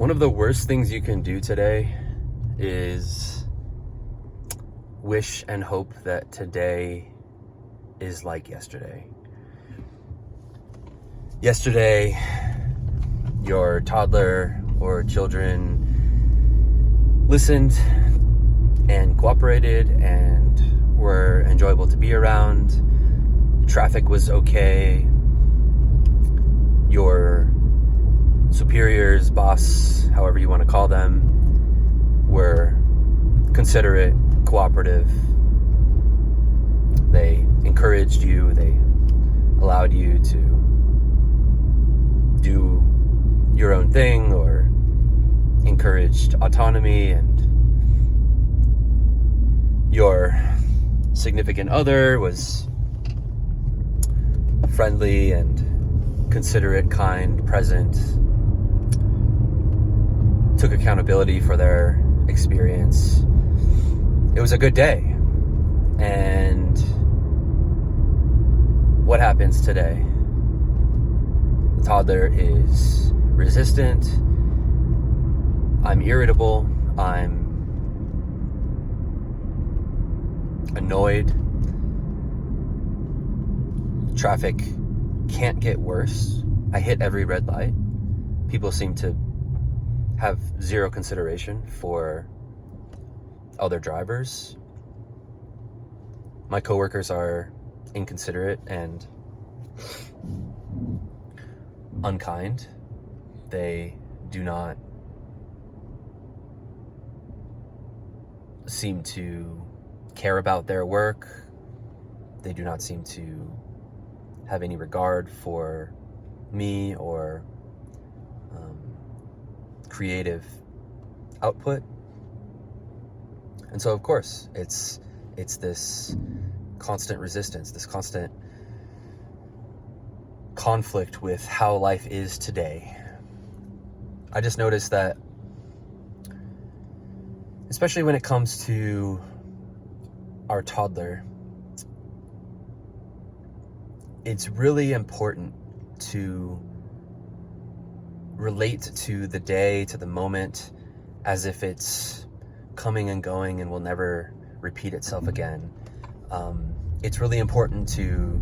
One of the worst things you can do today is wish and hope that today is like yesterday. Yesterday, your toddler or children listened and cooperated and were enjoyable to be around. Traffic was okay. Your superiors, boss, however you want to call them, were considerate, cooperative. They encouraged you. They allowed you to do your own thing or encouraged autonomy, and your significant other was friendly and considerate, kind, present, took accountability for their experience. It was a good day. And what happens today? The toddler is resistant. I'm irritable. I'm annoyed. Traffic can't get worse. I hit every red light. People seem to have zero consideration for other drivers. My coworkers are inconsiderate and unkind. They do not seem to care about their work. They do not seem to have any regard for me or creative output. And so of course it's this constant resistance, this constant conflict with how life is today. I just noticed that, especially when it comes to our toddler, it's really important to relate to the day, to the moment, as if it's coming and going and will never repeat itself again. It's really important to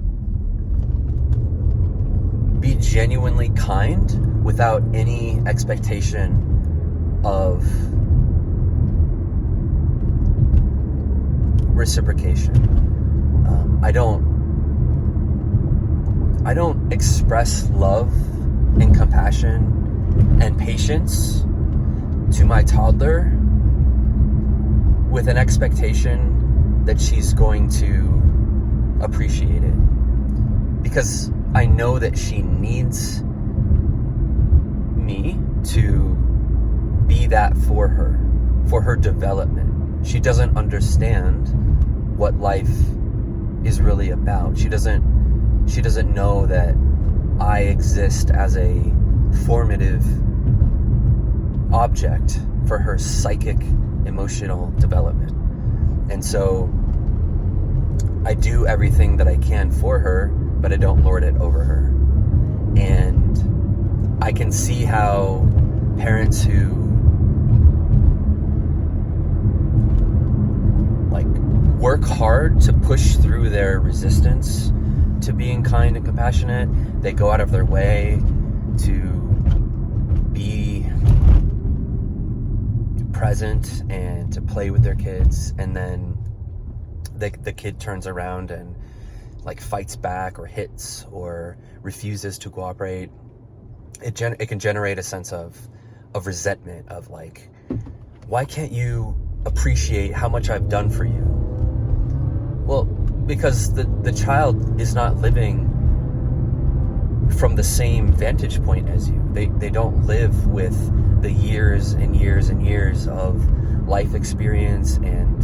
be genuinely kind without any expectation of reciprocation. I don't express love and compassion and patience to my toddler with an expectation that she's going to appreciate it, because I know that she needs me to be that for her development. She doesn't understand what life is really about. She doesn't know that I exist as a formative object for her psychic, emotional development. And so I do everything that I can for her, but I don't lord it over her. And I can see how parents who work hard to push through their resistance to being kind and compassionate, they go out of their way to be present and to play with their kids, and then the kid turns around and fights back or hits or refuses to cooperate. It can generate a sense of resentment, of why can't you appreciate how much I've done for you? Well, because the child is not living from the same vantage point as you. They don't live with the years and years and years of life experience and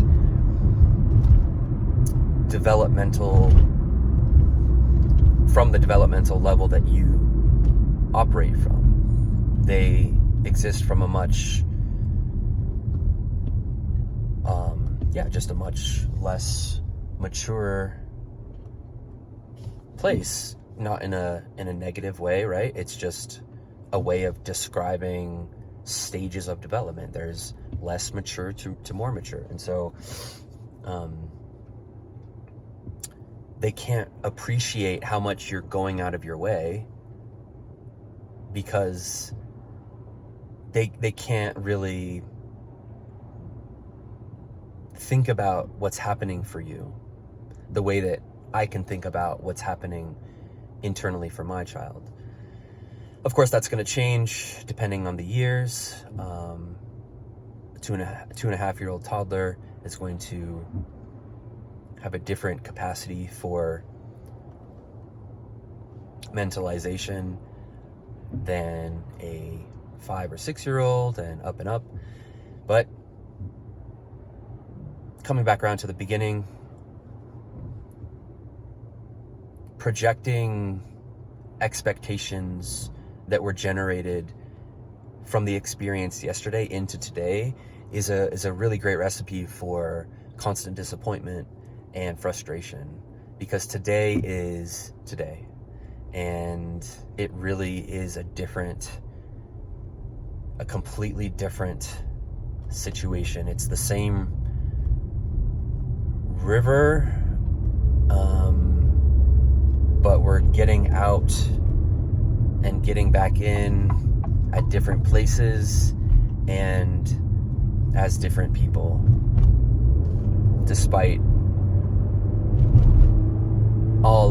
from the developmental level that you operate from. They exist from a much just a much less mature place, not in a negative way, right? It's just a way of describing stages of development. There's less mature to more mature. And so they can't appreciate how much you're going out of your way because they can't really think about what's happening for you the way that I can think about what's happening internally for my child. Of course, that's going to change depending on the years. A 2.5-year-old toddler is going to have a different capacity for mentalization than a 5 or 6-year-old, and up and up. But coming back around to the beginning, projecting expectations that were generated from the experience yesterday into today is a really great recipe for constant disappointment and frustration, because today is today, and it really is a completely different situation. It's the same river, but we're getting out and getting back in at different places and as different people, despite all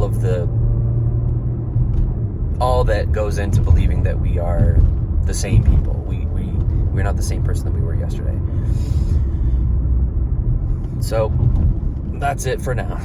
that goes into believing that we are the same people. We're not the same person that we were yesterday. So that's it for now.